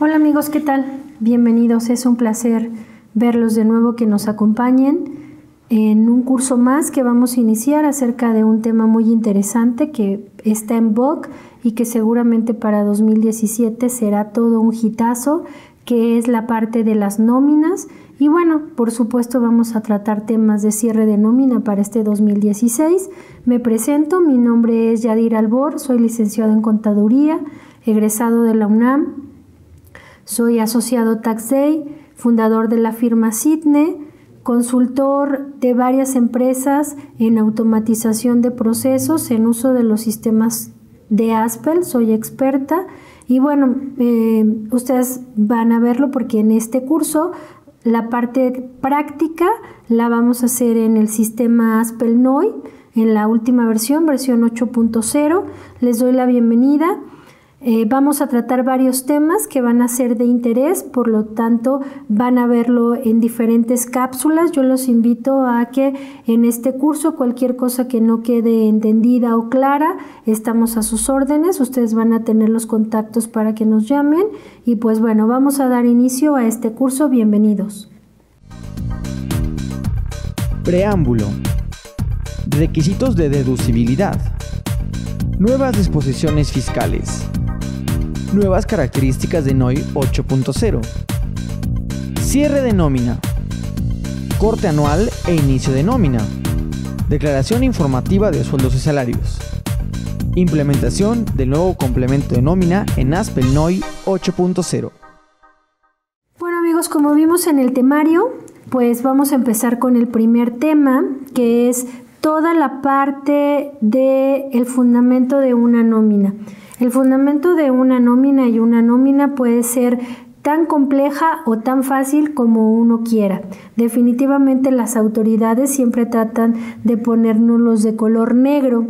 Hola amigos, ¿qué tal? Bienvenidos, es un placer verlos de nuevo, que nos acompañen en un curso más que vamos a iniciar acerca de un tema muy interesante que está en boga y que seguramente para 2017 será todo un hitazo, que es la parte de las nóminas. Y bueno, por supuesto vamos a tratar temas de cierre de nómina para este 2016. Me presento, mi nombre es Yadir Albor, soy licenciado en Contaduría, egresado de la UNAM. Soy asociado Tax Day, fundador de la firma Sidne, consultor de varias empresas en automatización de procesos en uso de los sistemas de Aspel, soy experta. Y bueno, ustedes van a verlo porque en este curso la parte práctica la vamos a hacer en el sistema Aspel NOI, en la última versión 8.0. Les doy la bienvenida. Vamos a tratar varios temas que van a ser de interés, por lo tanto van a verlo en diferentes cápsulas. Yo los invito a que en este curso cualquier cosa que no quede entendida o clara, estamos a sus órdenes. Ustedes van a tener los contactos para que nos llamen y pues bueno, vamos a dar inicio a este curso. Bienvenidos. Preámbulo. Requisitos de deducibilidad. Nuevas disposiciones fiscales. Nuevas características de NOI 8.0. Cierre de nómina. Corte anual e inicio de nómina. Declaración informativa de sueldos y salarios. Implementación del nuevo complemento de nómina en Aspel NOI 8.0. Bueno amigos, como vimos en el temario, pues vamos a empezar con el primer tema, que es toda la parte del fundamento de una nómina. El fundamento de una nómina y una nómina puede ser tan compleja o tan fácil como uno quiera. Definitivamente las autoridades siempre tratan de ponérnoslos de color negro.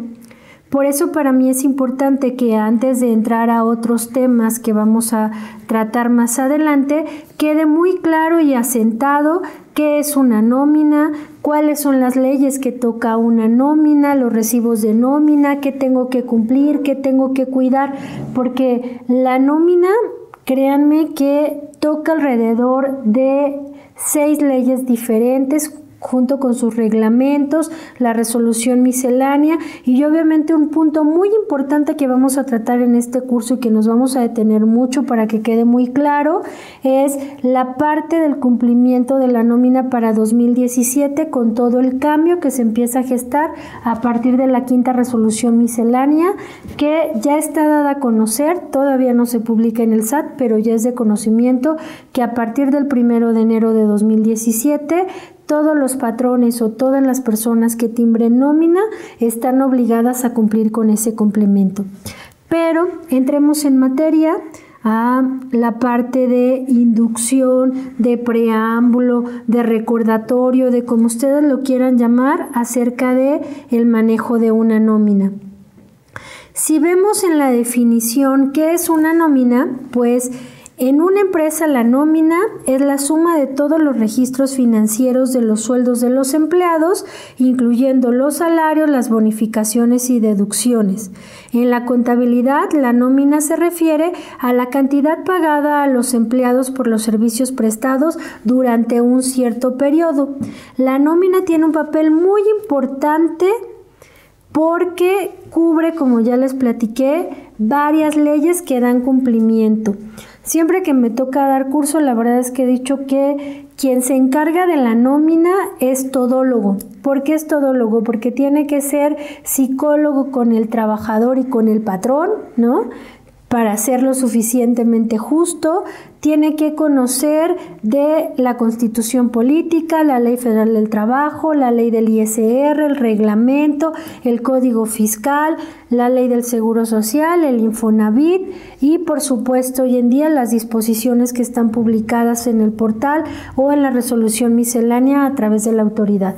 Por eso para mí es importante que antes de entrar a otros temas que vamos a tratar más adelante, quede muy claro y asentado qué es una nómina, cuáles son las leyes que toca una nómina, los recibos de nómina, qué tengo que cumplir, qué tengo que cuidar, porque la nómina, créanme que toca alrededor de 6 leyes diferentes, junto con sus reglamentos, la resolución miscelánea y obviamente un punto muy importante que vamos a tratar en este curso y que nos vamos a detener mucho para que quede muy claro es la parte del cumplimiento de la nómina para 2017 con todo el cambio que se empieza a gestar a partir de la 5ª resolución miscelánea, que ya está dada a conocer, todavía no se publica en el SAT, pero ya es de conocimiento que a partir del 1 de enero de 2017 todos los patrones o todas las personas que timbren nómina están obligadas a cumplir con ese complemento. Pero entremos en materia a la parte de inducción, de preámbulo, de recordatorio, de como ustedes lo quieran llamar, acerca de el manejo de una nómina. Si vemos en la definición qué es una nómina, pues en una empresa la nómina es la suma de todos los registros financieros de los sueldos de los empleados, incluyendo los salarios, las bonificaciones y deducciones. En la contabilidad, la nómina se refiere a la cantidad pagada a los empleados por los servicios prestados durante un cierto periodo. La nómina tiene un papel muy importante porque cubre, como ya les platiqué, varias leyes que dan cumplimiento. Siempre que me toca dar curso, la verdad es que he dicho que quien se encarga de la nómina es todólogo. ¿Por qué es todólogo? Porque tiene que ser psicólogo con el trabajador y con el patrón, ¿no? Para hacerlo suficientemente justo, tiene que conocer de la Constitución Política, la Ley Federal del Trabajo, la Ley del ISR, el reglamento, el Código Fiscal, la Ley del Seguro Social, el Infonavit y, por supuesto, hoy en día las disposiciones que están publicadas en el portal o en la resolución miscelánea a través de la autoridad.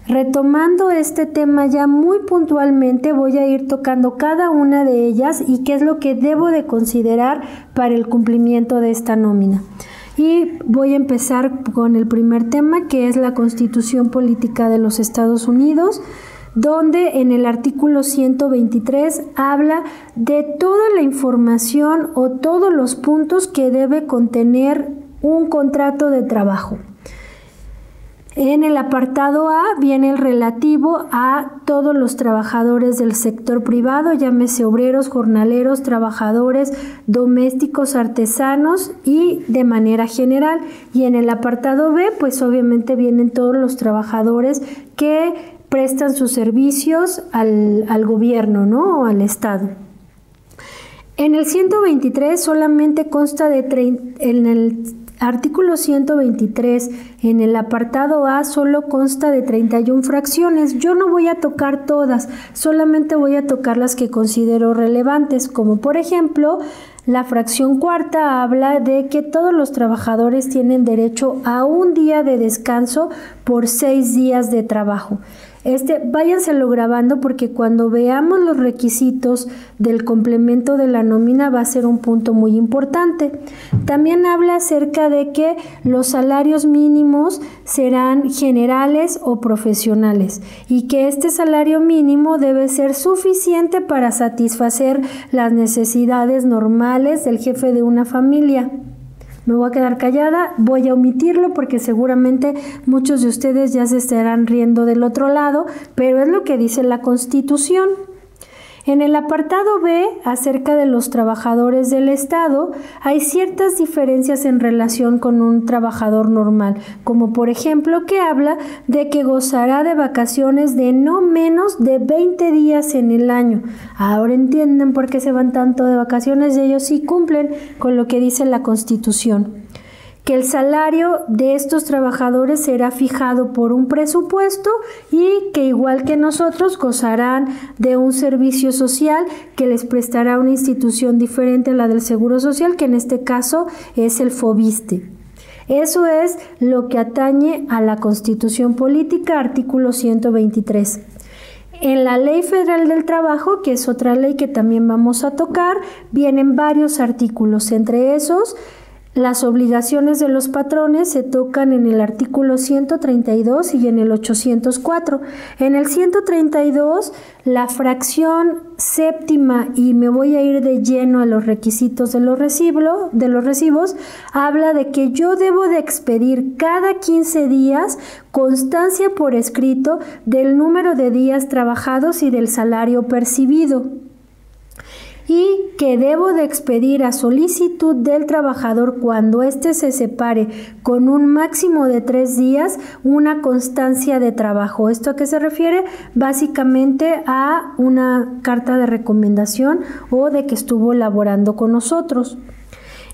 Retomando este tema ya muy puntualmente, voy a ir tocando cada una de ellas y qué es lo que debo de considerar para el cumplimiento de esta nómina. Y voy a empezar con el primer tema, que es la Constitución Política de los Estados Unidos. donde en el artículo 123 habla de toda la información o todos los puntos que debe contener un contrato de trabajo. En el apartado A viene el relativo a todos los trabajadores del sector privado, llámese obreros, jornaleros, trabajadores domésticos, artesanos y de manera general. Y en el apartado B, pues obviamente vienen todos los trabajadores que prestan sus servicios al gobierno, ¿no? O al Estado. En el 123 solamente consta en el artículo 123, en el apartado A, solo consta de 31 fracciones. Yo no voy a tocar todas, solamente voy a tocar las que considero relevantes, como por ejemplo, la fracción cuarta habla de que todos los trabajadores tienen derecho a un día de descanso por 6 días de trabajo. Váyanselo grabando porque cuando veamos los requisitos del complemento de la nómina va a ser un punto muy importante. También habla acerca de que los salarios mínimos serán generales o profesionales y que este salario mínimo debe ser suficiente para satisfacer las necesidades normales del jefe de una familia. Me voy a quedar callada, voy a omitirlo porque seguramente muchos de ustedes ya se estarán riendo del otro lado, pero es lo que dice la Constitución. En el apartado B, acerca de los trabajadores del Estado, hay ciertas diferencias en relación con un trabajador normal, como por ejemplo que habla de que gozará de vacaciones de no menos de 20 días en el año. Ahora entienden por qué se van tanto de vacaciones y ellos sí cumplen con lo que dice la Constitución. Que el salario de estos trabajadores será fijado por un presupuesto y que igual que nosotros gozarán de un servicio social que les prestará una institución diferente a la del Seguro Social, que en este caso es el FOBISSSTE. Eso es lo que atañe a la Constitución Política, artículo 123. En la Ley Federal del Trabajo, que es otra ley que también vamos a tocar, vienen varios artículos, entre esos las obligaciones de los patrones se tocan en el artículo 132 y en el 804. En el 132, la fracción séptima, y me voy a ir de lleno a los requisitos de los recibos, habla de que yo debo de expedir cada 15 días constancia por escrito del número de días trabajados y del salario percibido, y que debo de expedir a solicitud del trabajador cuando éste se separe con un máximo de 3 días una constancia de trabajo. ¿Esto a qué se refiere? Básicamente a una carta de recomendación o de que estuvo laborando con nosotros.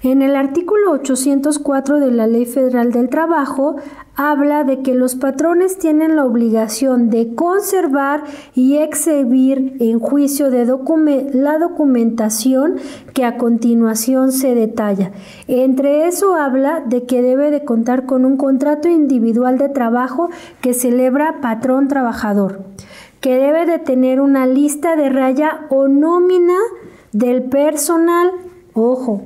En el artículo 804 de la Ley Federal del Trabajo habla de que los patrones tienen la obligación de conservar y exhibir en juicio de la documentación que a continuación se detalla. Entre eso habla de que debe de contar con un contrato individual de trabajo que celebra patrón-trabajador, que debe de tener una lista de raya o nómina del personal, ojo,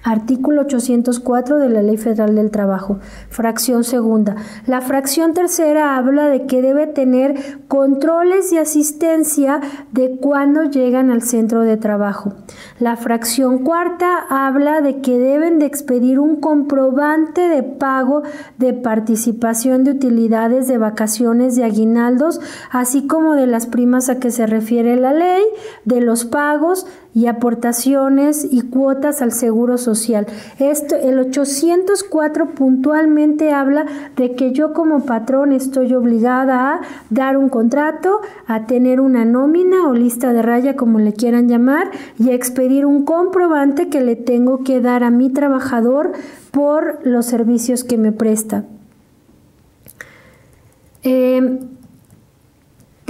artículo 804 de la Ley Federal del Trabajo, fracción segunda. La fracción tercera habla de que debe tener controles y asistencia de cuando llegan al centro de trabajo. La fracción cuarta habla de que deben de expedir un comprobante de pago de participación de utilidades, de vacaciones, de aguinaldos, así como de las primas a que se refiere la ley, de los pagos y aportaciones y cuotas al Seguro Social. El 804 puntualmente habla de que yo como patrón estoy obligada a dar un contrato, a tener una nómina o lista de raya, como le quieran llamar, y a expedir un comprobante que le tengo que dar a mi trabajador por los servicios que me presta.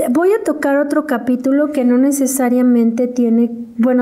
Voy a tocar otro capítulo que no necesariamente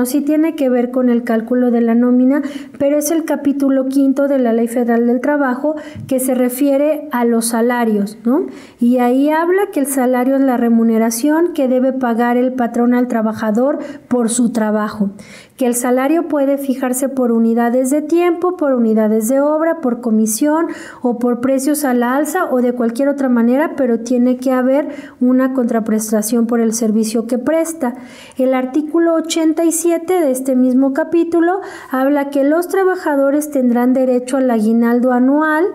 sí tiene que ver con el cálculo de la nómina, pero es el capítulo 5 de la Ley Federal del Trabajo, que se refiere a los salarios, ¿no? Y ahí habla que el salario es la remuneración que debe pagar el patrón al trabajador por su trabajo, que el salario puede fijarse por unidades de tiempo, por unidades de obra, por comisión o por precios a la alza o de cualquier otra manera, pero tiene que haber una contraprestación contraprestación por el servicio que presta. El artículo 87 de este mismo capítulo habla que los trabajadores tendrán derecho al aguinaldo anual,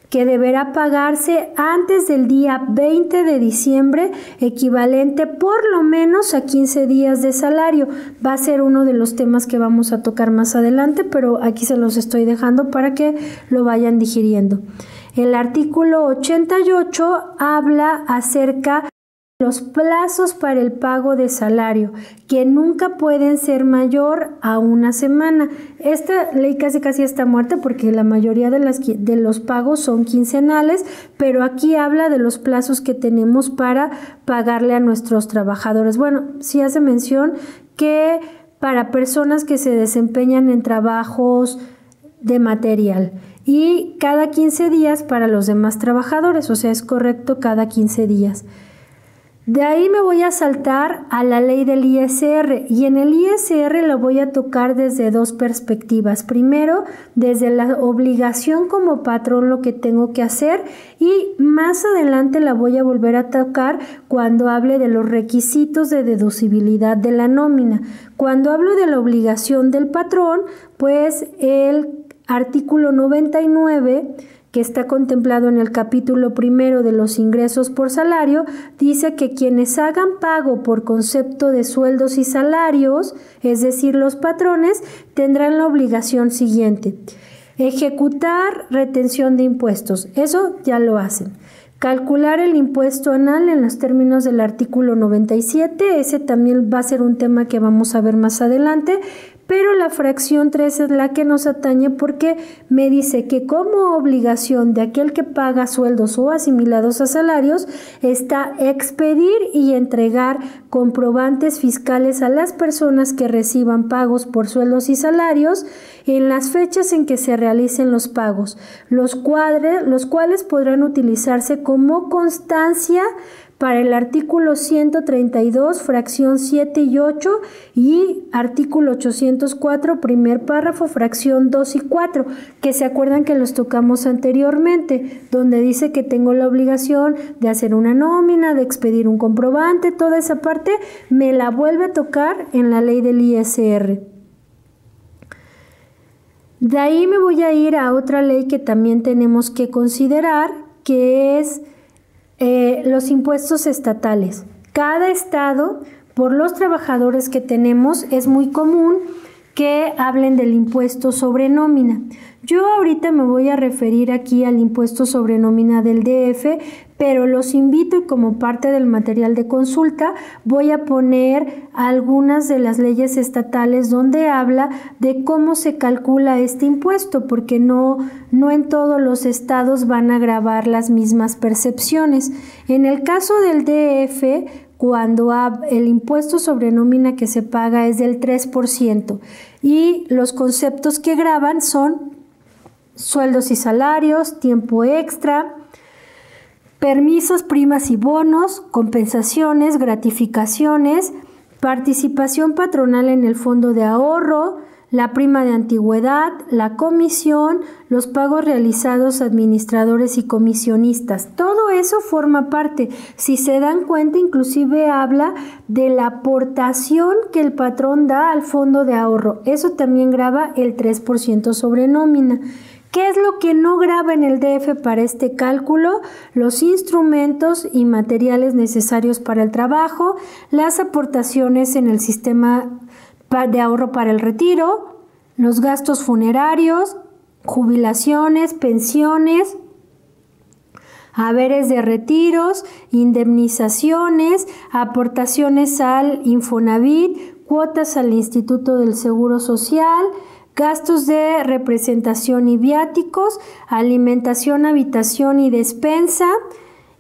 que deberá pagarse antes del día 20 de diciembre, equivalente por lo menos a 15 días de salario. Va a ser uno de los temas que vamos a tocar más adelante, pero aquí se los estoy dejando para que lo vayan digiriendo. El artículo 88 habla acerca de los plazos para el pago de salario, que nunca pueden ser mayor a una semana. Esta ley casi está muerta porque la mayoría de los pagos son quincenales, pero aquí habla de los plazos que tenemos para pagarle a nuestros trabajadores. Bueno, sí hace mención que para personas que se desempeñan en trabajos de material y cada 15 días para los demás trabajadores, o sea, es correcto cada 15 días. De ahí me voy a saltar a la ley del ISR, y en el ISR lo voy a tocar desde dos perspectivas. Primero, desde la obligación como patrón, lo que tengo que hacer, y más adelante la voy a volver a tocar cuando hable de los requisitos de deducibilidad de la nómina. Cuando hablo de la obligación del patrón, pues el artículo 99, que está contemplado en el capítulo primero de los ingresos por salario, dice que quienes hagan pago por concepto de sueldos y salarios, es decir, los patrones, tendrán la obligación siguiente: ejecutar retención de impuestos, eso ya lo hacen. Calcular el impuesto anual en los términos del artículo 97, ese también va a ser un tema que vamos a ver más adelante, pero la fracción 3 es la que nos atañe porque me dice que como obligación de aquel que paga sueldos o asimilados a salarios está expedir y entregar comprobantes fiscales a las personas que reciban pagos por sueldos y salarios en las fechas en que se realicen los pagos, los cuales podrán utilizarse como constancia para el artículo 132, fracción 7 y 8, y artículo 804, primer párrafo, fracción 2 y 4, que se acuerdan que los tocamos anteriormente, donde dice que tengo la obligación de hacer una nómina, de expedir un comprobante. Toda esa parte me la vuelve a tocar en la ley del ISR. De ahí me voy a ir a otra ley que también tenemos que considerar, que es los impuestos estatales. Cada estado, por los trabajadores que tenemos, es muy común que hablen del impuesto sobre nómina. Yo ahorita me voy a referir aquí al impuesto sobre nómina del DF, pero los invito, y como parte del material de consulta voy a poner algunas de las leyes estatales donde habla de cómo se calcula este impuesto, porque no en todos los estados van a gravar las mismas percepciones. En el caso del DF, cuando el impuesto sobre nómina que se paga es del 3%, y los conceptos que graban son sueldos y salarios, tiempo extra, permisos, primas y bonos, compensaciones, gratificaciones, participación patronal en el fondo de ahorro, la prima de antigüedad, la comisión, los pagos realizados a administradores y comisionistas. Todo eso forma parte. Si se dan cuenta, inclusive habla de la aportación que el patrón da al fondo de ahorro. Eso también grava el 3% sobre nómina. ¿Qué es lo que no grava en el DF para este cálculo? Los instrumentos y materiales necesarios para el trabajo, las aportaciones en el sistema de ahorro para el retiro, los gastos funerarios, jubilaciones, pensiones, haberes de retiros, indemnizaciones, aportaciones al Infonavit, cuotas al Instituto del Seguro Social, gastos de representación y viáticos, alimentación, habitación y despensa,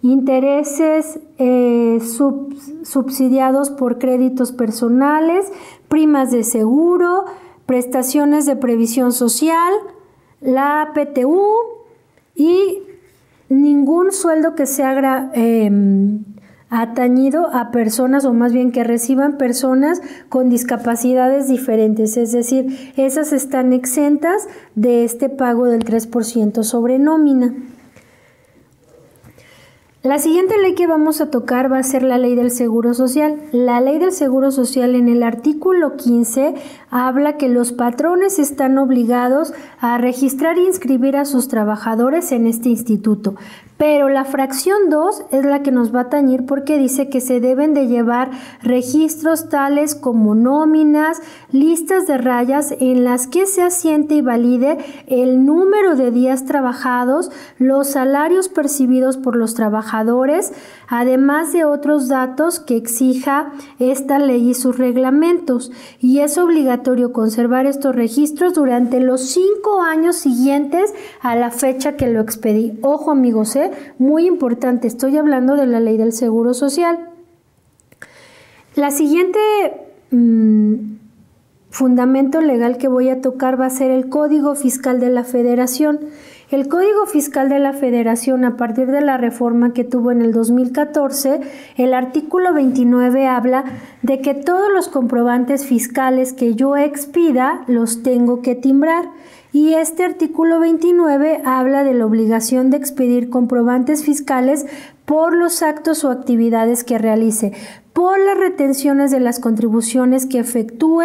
intereses subsidiados por créditos personales, primas de seguro, prestaciones de previsión social, la PTU y ningún sueldo que sea atañido a personas, o más bien que reciban personas con discapacidades diferentes, es decir, esas están exentas de este pago del 3% sobre nómina. La siguiente ley que vamos a tocar va a ser la ley del Seguro Social. La ley del Seguro Social en el artículo 15 habla que los patrones están obligados a registrar e inscribir a sus trabajadores en este instituto. Pero la fracción 2 es la que nos va a tañir porque dice que se deben de llevar registros tales como nóminas, listas de rayas en las que se asiente y valide el número de días trabajados, los salarios percibidos por los trabajadores, además de otros datos que exija esta ley y sus reglamentos. Y es obligatorio conservar estos registros durante los 5 años siguientes a la fecha que lo expedí. Ojo amigos, muy importante, estoy hablando de la ley del Seguro Social. La siguiente fundamento legal que voy a tocar va a ser el Código Fiscal de la Federación. El Código Fiscal de la Federación, a partir de la reforma que tuvo en el 2014, el artículo 29 habla de que todos los comprobantes fiscales que yo expida los tengo que timbrar. Y este artículo 29 habla de la obligación de expedir comprobantes fiscales por los actos o actividades que realice, por las retenciones de las contribuciones que efectúe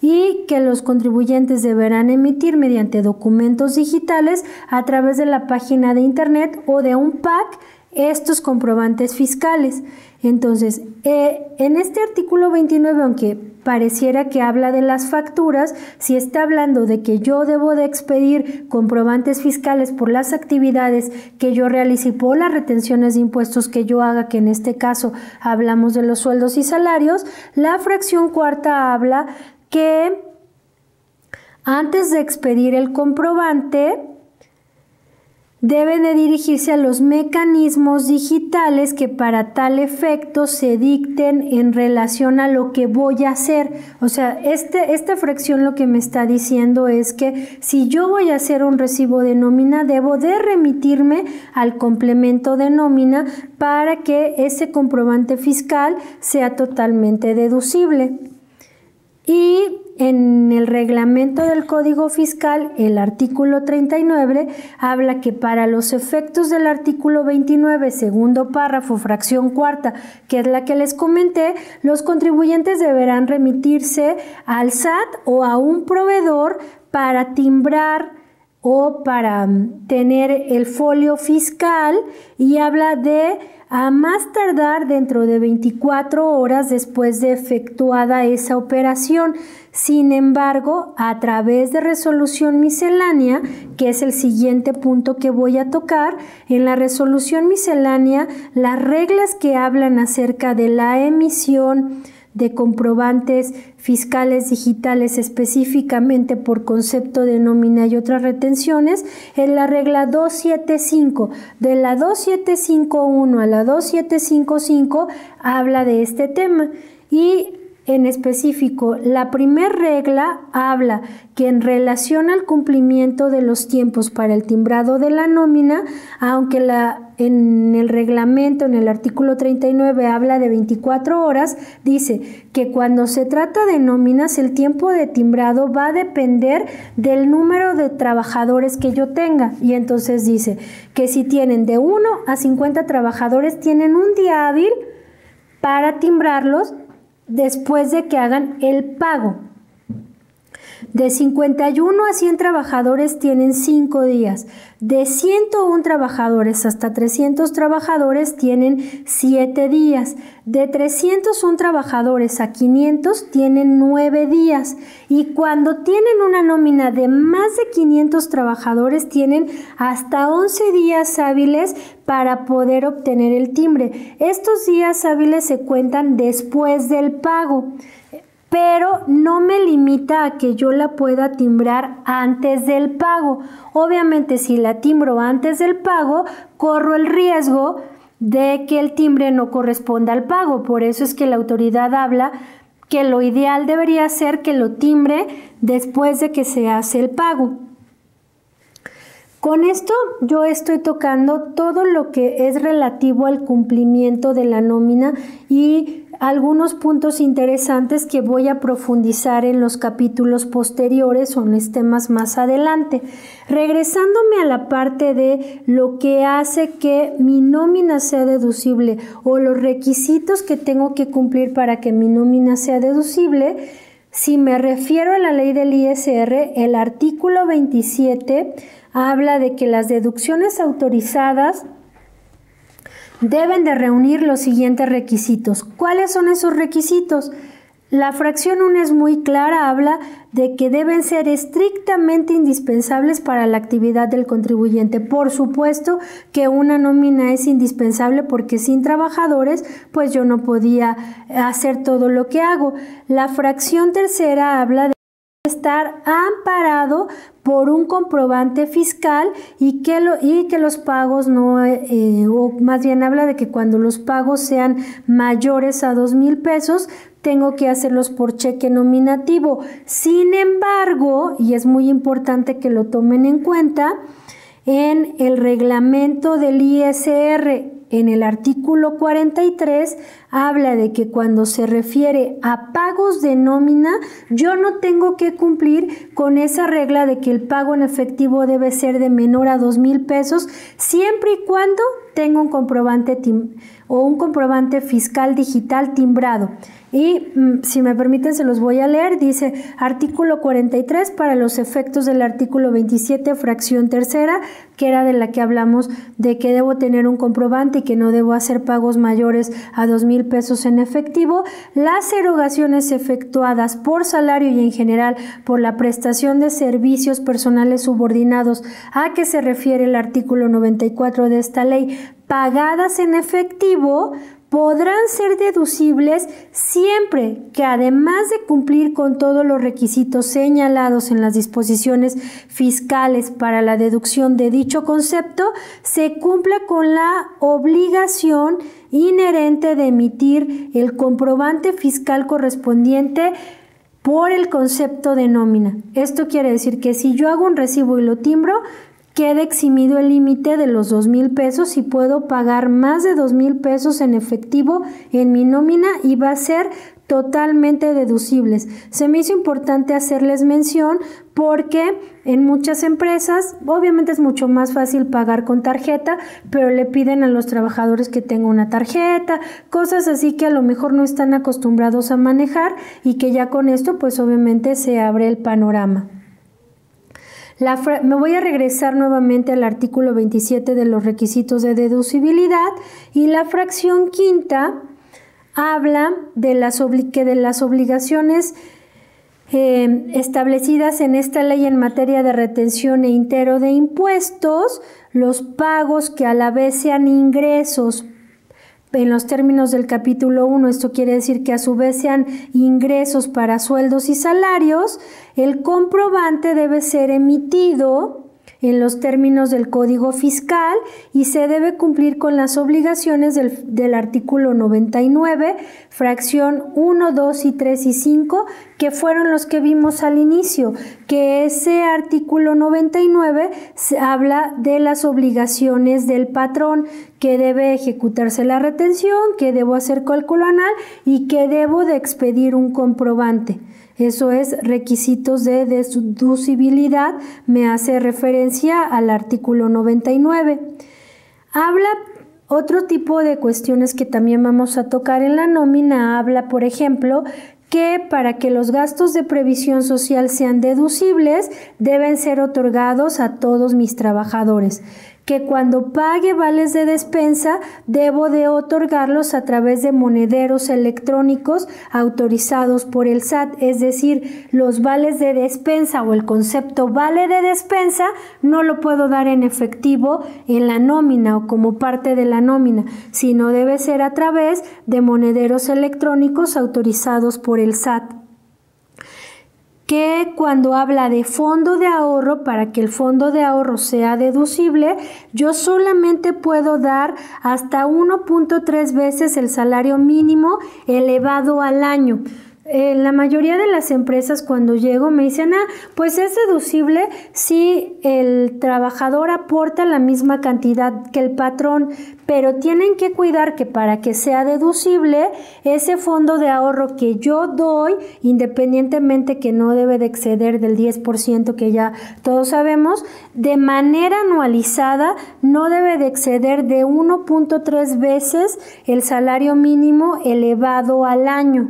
y que los contribuyentes deberán emitir mediante documentos digitales a través de la página de internet o de un PAC estos comprobantes fiscales. Entonces, en este artículo 29, aunque pareciera que habla de las facturas, si está hablando de que yo debo de expedir comprobantes fiscales por las actividades que yo realice y por las retenciones de impuestos que yo haga, que en este caso hablamos de los sueldos y salarios, la fracción cuarta habla que antes de expedir el comprobante debe de dirigirse a los mecanismos digitales que para tal efecto se dicten en relación a lo que voy a hacer. O sea, esta fracción lo que me está diciendo es que si yo voy a hacer un recibo de nómina, debo de remitirme al complemento de nómina para que ese comprobante fiscal sea totalmente deducible. Y en el reglamento del Código Fiscal, el artículo 39 habla que para los efectos del artículo 29, segundo párrafo, fracción cuarta, que es la que les comenté, los contribuyentes deberán remitirse al SAT o a un proveedor para timbrar o para tener el folio fiscal, y habla de a más tardar dentro de 24 horas después de efectuada esa operación. Sin embargo, a través de resolución miscelánea, que es el siguiente punto que voy a tocar, en la resolución miscelánea, las reglas que hablan acerca de la emisión de comprobantes fiscales digitales específicamente por concepto de nómina y otras retenciones, en la regla 275, de la 2751 a la 2755 habla de este tema. Y en específico, la primera regla habla que en relación al cumplimiento de los tiempos para el timbrado de la nómina, aunque en el reglamento, en el artículo 39, habla de 24 horas, dice que cuando se trata de nóminas, el tiempo de timbrado va a depender del número de trabajadores que yo tenga. Y entonces dice que si tienen de 1 a 50 trabajadores, tienen un día hábil para timbrarlos después de que hagan el pago. De 51 a 100 trabajadores tienen 5 días. De 101 trabajadores hasta 300 trabajadores tienen 7 días. De 301 trabajadores a 500 tienen 9 días. Y cuando tienen una nómina de más de 500 trabajadores tienen hasta 11 días hábiles para poder obtener el timbre. Estos días hábiles se cuentan después del pago, pero no me limita a que yo la pueda timbrar antes del pago. Obviamente, si la timbro antes del pago, corro el riesgo de que el timbre no corresponda al pago. Por eso es que la autoridad habla que lo ideal debería ser que lo timbre después de que se hace el pago. Con esto yo estoy tocando todo lo que es relativo al cumplimiento de la nómina y algunos puntos interesantes que voy a profundizar en los capítulos posteriores o en los temas más adelante. Regresándome a la parte de lo que hace que mi nómina sea deducible o los requisitos que tengo que cumplir para que mi nómina sea deducible, si me refiero a la ley del ISR, el artículo 27 habla de que las deducciones autorizadas deben de reunir los siguientes requisitos. ¿Cuáles son esos requisitos? La fracción 1 es muy clara, habla de que deben ser estrictamente indispensables para la actividad del contribuyente. Por supuesto que una nómina es indispensable porque sin trabajadores pues yo no podía hacer todo lo que hago. La fracción tercera habla de estar amparado por un comprobante fiscal y que los pagos no, o más bien habla de que cuando los pagos sean mayores a 2,000 pesos, tengo que hacerlos por cheque nominativo. Sin embargo, y es muy importante que lo tomen en cuenta, en el reglamento del ISR, en el artículo 43, habla de que cuando se refiere a pagos de nómina, yo no tengo que cumplir con esa regla de que el pago en efectivo debe ser de menor a 2,000 pesos, siempre y cuando tenga un comprobante fiscal digital timbrado. Y si me permiten se los voy a leer. Dice artículo 43 para los efectos del artículo 27 fracción tercera, que era de la que hablamos de que debo tener un comprobante y que no debo hacer pagos mayores a 2,000 pesos en efectivo. Las erogaciones efectuadas por salario y en general por la prestación de servicios personales subordinados a que se refiere el artículo 94 de esta ley, pagadas en efectivo, podrán ser deducibles siempre que, además de cumplir con todos los requisitos señalados en las disposiciones fiscales para la deducción de dicho concepto, se cumpla con la obligación inherente de emitir el comprobante fiscal correspondiente por el concepto de nómina. Esto quiere decir que si yo hago un recibo y lo timbro, queda eximido el límite de los 2,000 pesos y puedo pagar más de 2,000 pesos en efectivo en mi nómina y va a ser totalmente deducibles. Se me hizo importante hacerles mención porque en muchas empresas obviamente es mucho más fácil pagar con tarjeta, pero le piden a los trabajadores que tengan una tarjeta, cosas así que a lo mejor no están acostumbrados a manejar y que ya con esto pues obviamente se abre el panorama. Me voy a regresar nuevamente al artículo 27 de los requisitos de deducibilidad y la fracción quinta habla de las obligaciones establecidas en esta ley en materia de retención e intero de impuestos, los pagos que a la vez sean ingresos en los términos del capítulo 1, esto quiere decir que a su vez sean ingresos para sueldos y salarios. El comprobante debe ser emitido en los términos del Código Fiscal y se debe cumplir con las obligaciones del artículo 99, fracción 1, 2 y 3 y 5, que fueron los que vimos al inicio, que ese artículo 99 habla de las obligaciones del patrón, que debe ejecutarse la retención, que debo hacer cálculo anual y que debo de expedir un comprobante. Eso es requisitos de deducibilidad, me hace referencia al artículo 99. Habla otro tipo de cuestiones que también vamos a tocar en la nómina, habla, por ejemplo, que para que los gastos de previsión social sean deducibles, deben ser otorgados a todos mis trabajadores. Que cuando pague vales de despensa, debo de otorgarlos a través de monederos electrónicos autorizados por el SAT, es decir, los vales de despensa o el concepto vale de despensa no lo puedo dar en efectivo en la nómina o como parte de la nómina, sino debe ser a través de monederos electrónicos autorizados por el SAT. Que cuando habla de fondo de ahorro, para que el fondo de ahorro sea deducible, yo solamente puedo dar hasta 1.3 veces el salario mínimo elevado al año. La mayoría de las empresas cuando llego me dicen, pues es deducible si el trabajador aporta la misma cantidad que el patrón, pero tienen que cuidar que para que sea deducible, ese fondo de ahorro que yo doy, independientemente que no debe de exceder del 10% que ya todos sabemos, de manera anualizada no debe de exceder de 1.3 veces el salario mínimo elevado al año,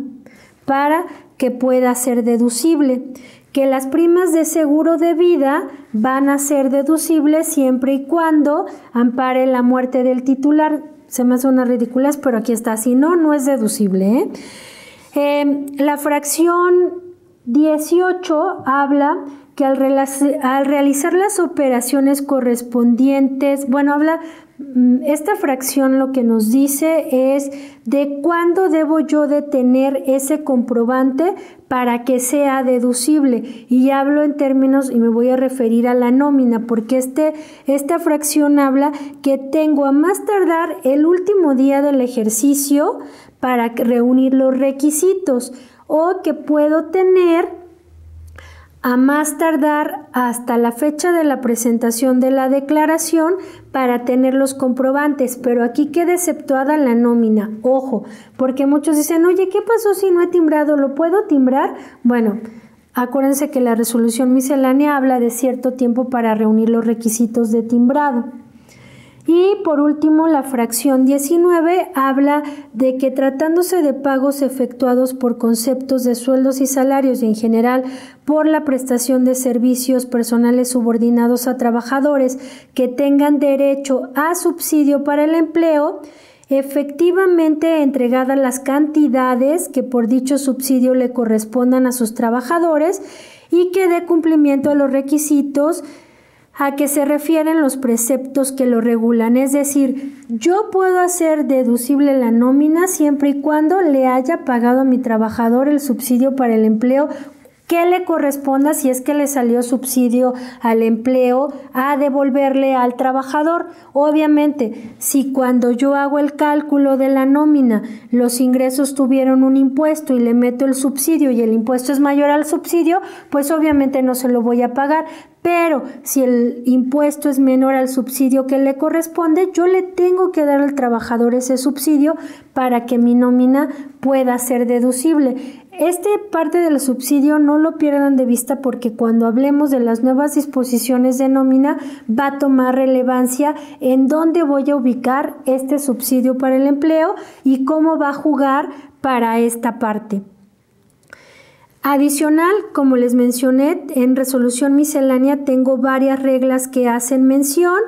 para que pueda ser deducible. Que las primas de seguro de vida van a ser deducibles siempre y cuando ampare la muerte del titular. Se me hace una ridiculez, pero aquí está. Si no, no es deducible, la fracción 18 habla que al realizar las operaciones correspondientes, esta fracción lo que nos dice es de cuándo debo yo de tener ese comprobante para que sea deducible. Y hablo en términos, y me voy a referir a la nómina, porque esta fracción habla que tengo a más tardar el último día del ejercicio para reunir los requisitos, o que puedo tener a más tardar hasta la fecha de la presentación de la declaración para tener los comprobantes, pero aquí queda exceptuada la nómina. Ojo, porque muchos dicen, oye, ¿qué pasó si no he timbrado? ¿Lo puedo timbrar? Bueno, acuérdense que la resolución miscelánea habla de cierto tiempo para reunir los requisitos de timbrado. Y por último, la fracción 19 habla de que tratándose de pagos efectuados por conceptos de sueldos y salarios y en general por la prestación de servicios personales subordinados a trabajadores que tengan derecho a subsidio para el empleo, efectivamente entregadas las cantidades que por dicho subsidio le correspondan a sus trabajadores y que dé cumplimiento a los requisitos a que se refieren los preceptos que lo regulan. Es decir, yo puedo hacer deducible la nómina siempre y cuando le haya pagado a mi trabajador el subsidio para el empleo que le corresponda, si es que le salió subsidio al empleo, a devolverle al trabajador. Obviamente, si cuando yo hago el cálculo de la nómina los ingresos tuvieron un impuesto y le meto el subsidio y el impuesto es mayor al subsidio, pues obviamente no se lo voy a pagar. Pero si el impuesto es menor al subsidio que le corresponde, yo le tengo que dar al trabajador ese subsidio para que mi nómina pueda ser deducible. Esta parte del subsidio no lo pierdan de vista, porque cuando hablemos de las nuevas disposiciones de nómina va a tomar relevancia en dónde voy a ubicar este subsidio para el empleo y cómo va a jugar para esta parte. Adicional, como les mencioné, en resolución miscelánea tengo varias reglas que hacen mención,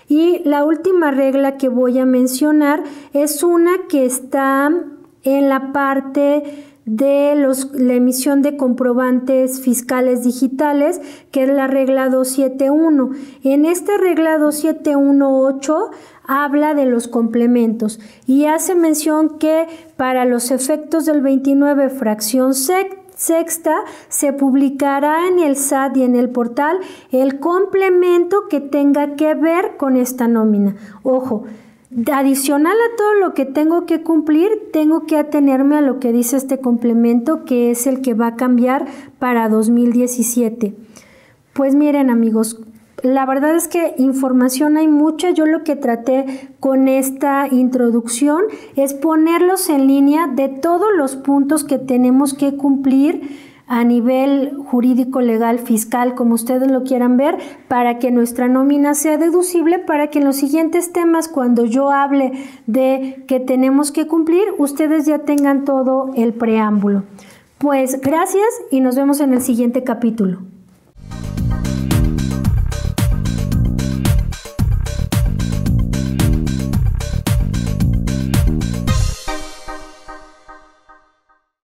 y la última regla que voy a mencionar es una que está en la parte de la emisión de comprobantes fiscales digitales, que es la regla 271. En esta regla 2718 habla de los complementos y hace mención que para los efectos del 29 fracción sexta se publicará en el SAT y en el portal el complemento que tenga que ver con esta nómina. Ojo, adicional a todo lo que tengo que cumplir, tengo que atenerme a lo que dice este complemento, que es el que va a cambiar para 2017. Pues miren, amigos, la verdad es que información hay mucha. Yo lo que traté con esta introducción es ponerlos en línea de todos los puntos que tenemos que cumplir a nivel jurídico, legal, fiscal, como ustedes lo quieran ver, para que nuestra nómina sea deducible, para que en los siguientes temas, cuando yo hable de que tenemos que cumplir, ustedes ya tengan todo el preámbulo. Pues gracias y nos vemos en el siguiente capítulo.